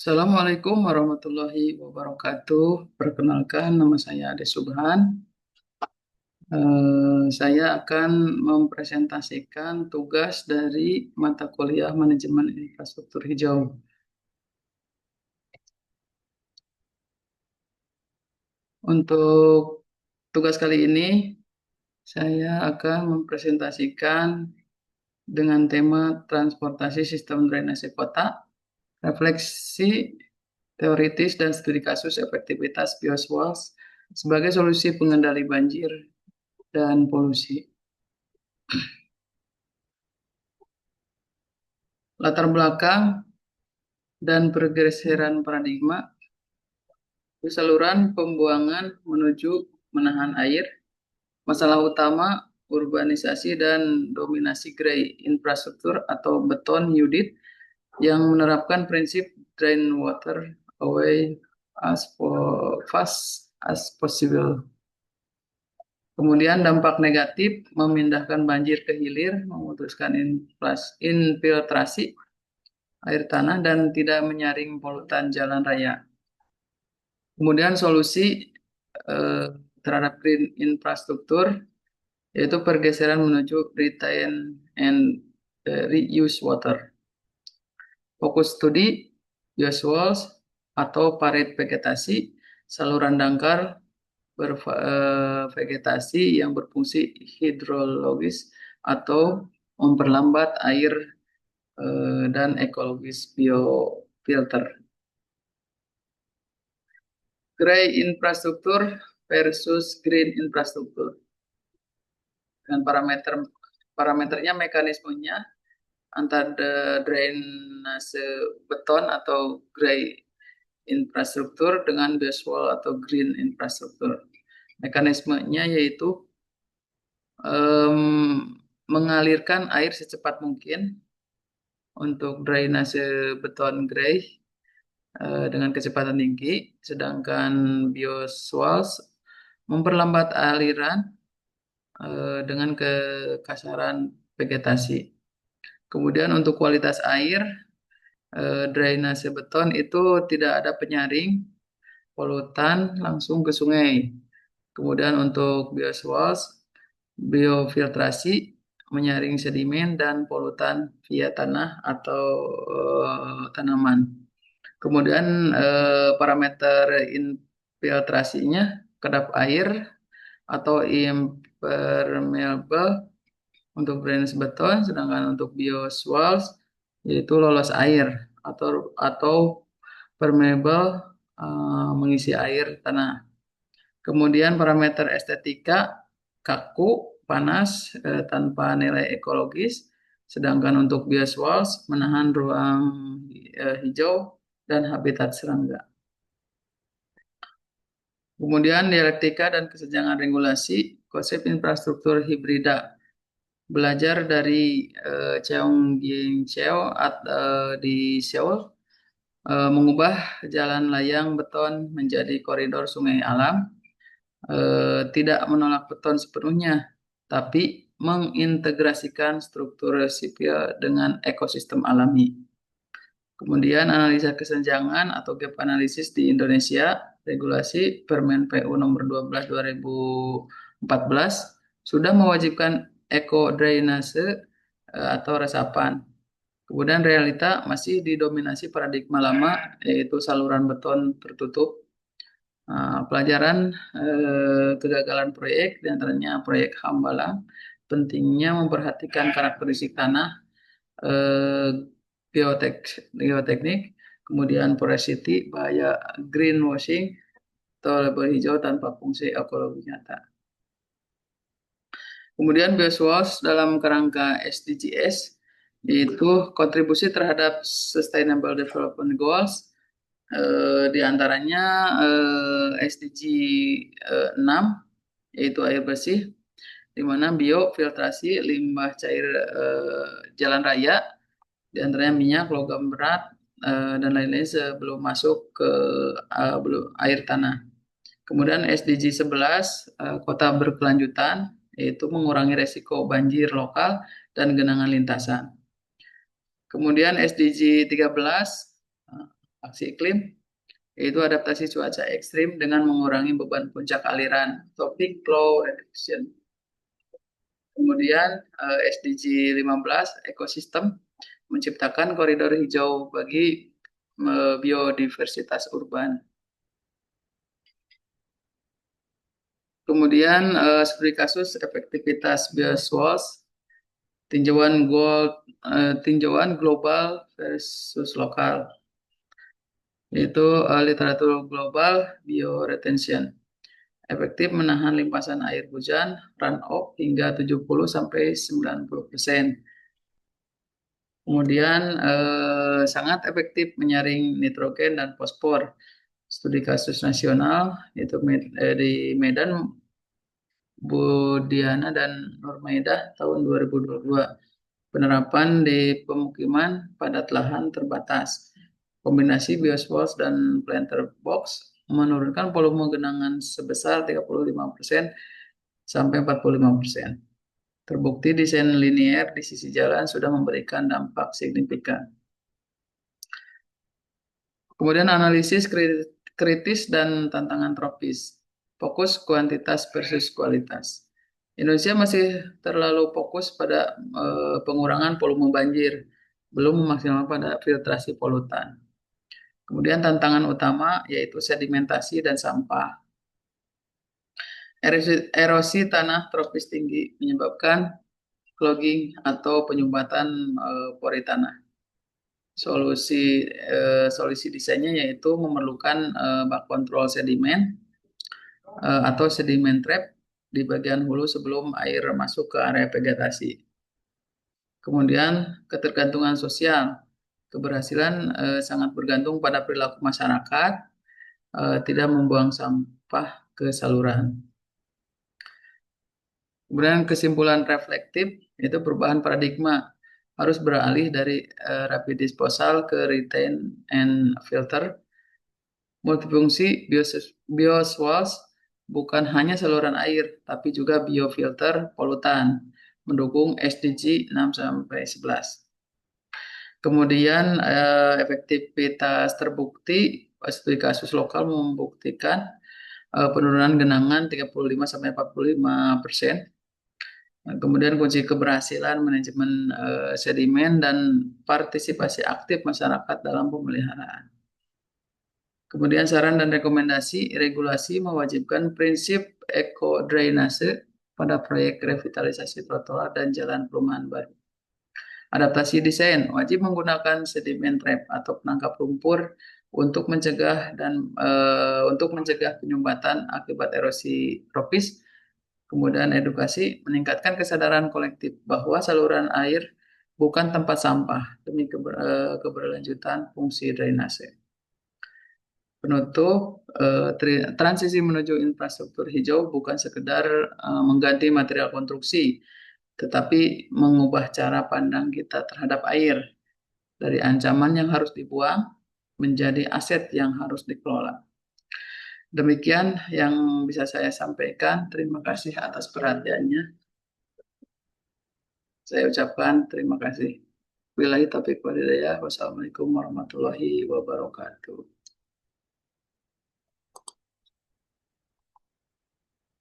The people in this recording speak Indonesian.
Assalamualaikum warahmatullahi wabarakatuh. Perkenalkan, nama saya Ade Subhan. Saya akan mempresentasikan tugas dari mata kuliah Manajemen Infrastruktur Hijau. Untuk tugas kali ini, saya akan mempresentasikan dengan tema transportasi sistem drainase kota, refleksi teoritis dan studi kasus efektivitas bioswales sebagai solusi pengendali banjir dan polusi. Latar belakang dan pergeseran paradigma, saluran pembuangan menuju menahan air, masalah utama urbanisasi dan dominasi grey infrastruktur atau beton Udit yang menerapkan prinsip drain water away as fast as possible. Kemudian dampak negatif memindahkan banjir ke hilir, memutuskan infiltrasi air tanah dan tidak menyaring polutan jalan raya. Kemudian solusi eh, terhadap green infrastruktur yaitu pergeseran menuju retain and reuse water. Fokus studi bioswales atau parit vegetasi, saluran dangkal bervegetasi yang berfungsi hidrologis atau memperlambat air dan ekologis biofilter. Gray infrastruktur versus green infrastruktur. Dengan parameternya mekanismenya antara drainase beton atau gray infrastruktur dengan bioswale atau green infrastruktur. Mekanismenya yaitu mengalirkan air secepat mungkin untuk drainase beton gray dengan kecepatan tinggi, sedangkan bioswales memperlambat aliran dengan kekasaran vegetasi. Kemudian untuk kualitas air, drainase beton itu tidak ada penyaring polutan langsung ke sungai. Kemudian untuk bioswales, biofiltrasi menyaring sedimen dan polutan via tanah atau tanaman. Kemudian parameter infiltrasinya kedap air atau impermeable untuk drainase beton, sedangkan untuk bioswales yaitu lolos air atau permeable mengisi air tanah. Kemudian parameter estetika kaku, panas tanpa nilai ekologis, sedangkan untuk bioswales menahan ruang hijau dan habitat serangga. Kemudian dialektika dan kesenjangan regulasi, konsep infrastruktur hibrida. Belajar dari Cheong Ging Cheo di Seoul, mengubah jalan layang beton menjadi koridor sungai alam, tidak menolak beton sepenuhnya, tapi mengintegrasikan struktur sipil dengan ekosistem alami. Kemudian analisa kesenjangan atau gap analisis di Indonesia, regulasi Permen PU nomor 12 2014 sudah mewajibkan eko drainase atau resapan. Kemudian realita masih didominasi paradigma lama yaitu saluran beton tertutup. Pelajaran kegagalan proyek diantaranya proyek Hambalang, pentingnya memperhatikan karakteristik tanah, eh, geoteknik, kemudian porosity, bahaya greenwashing atau label hijau tanpa fungsi ekologi nyata. Kemudian bioswales dalam kerangka SDGs yaitu kontribusi terhadap Sustainable Development Goals, di antaranya SDG 6 yaitu air bersih, di mana biofiltrasi limbah cair jalan raya, di antaranya minyak, logam berat, dan lain-lain sebelum masuk ke air tanah. Kemudian SDG 11, kota berkelanjutan, yaitu mengurangi resiko banjir lokal dan genangan lintasan. Kemudian SDG 13, aksi iklim, yaitu adaptasi cuaca ekstrim dengan mengurangi beban puncak aliran atau peak flow reduction. Kemudian SDG 15 ekosistem menciptakan koridor hijau bagi biodiversitas urban. Kemudian studi kasus efektivitas bioswales tinjauan global versus lokal, yaitu literatur global bioretention. Efektif menahan limpasan air hujan runoff hingga 70-90%. Kemudian sangat efektif menyaring nitrogen dan fosfor. Studi kasus nasional itu di Medan, Budiana dan Nurmaidah tahun 2022. Penerapan di pemukiman padat lahan terbatas. Kombinasi bioswales dan planter box menurunkan volume genangan sebesar 35% sampai 45%. Terbukti desain linier di sisi jalan sudah memberikan dampak signifikan. Kemudian analisis kritis dan tantangan tropis. Fokus kuantitas versus kualitas. Indonesia masih terlalu fokus pada pengurangan volume banjir, belum maksimal pada filtrasi polutan. Kemudian tantangan utama yaitu sedimentasi dan sampah. Erosi tanah tropis tinggi menyebabkan clogging atau penyumbatan pori tanah. Solusi desainnya yaitu memerlukan bak kontrol sedimen atau sedimen trap di bagian hulu sebelum air masuk ke area vegetasi. Kemudian ketergantungan sosial, keberhasilan sangat bergantung pada perilaku masyarakat, tidak membuang sampah ke saluran. Kemudian kesimpulan reflektif itu perubahan paradigma, harus beralih dari rapid disposal ke retain and filter. Multifungsi bioswales bukan hanya saluran air, tapi juga biofilter polutan, mendukung SDG 6-11. Kemudian efektivitas terbukti, studi kasus lokal membuktikan penurunan genangan 35-45%. Kemudian kunci keberhasilan manajemen sedimen dan partisipasi aktif masyarakat dalam pemeliharaan. Kemudian saran dan rekomendasi, regulasi mewajibkan prinsip ekodrainase pada proyek revitalisasi trotoar dan jalan perumahan baru. Adaptasi desain wajib menggunakan sedimen trap atau penangkap lumpur untuk mencegah penyumbatan akibat erosi tropis. Kemudian edukasi meningkatkan kesadaran kolektif bahwa saluran air bukan tempat sampah demi keberlanjutan fungsi drainase. Penutup, transisi menuju infrastruktur hijau bukan sekedar mengganti material konstruksi, tetapi mengubah cara pandang kita terhadap air dari ancaman yang harus dibuang menjadi aset yang harus dikelola. Demikian yang bisa saya sampaikan. Terima kasih atas perhatiannya. Saya ucapkan terima kasih. Billahi taufiq wal hidayah. Wassalamualaikum warahmatullahi wabarakatuh.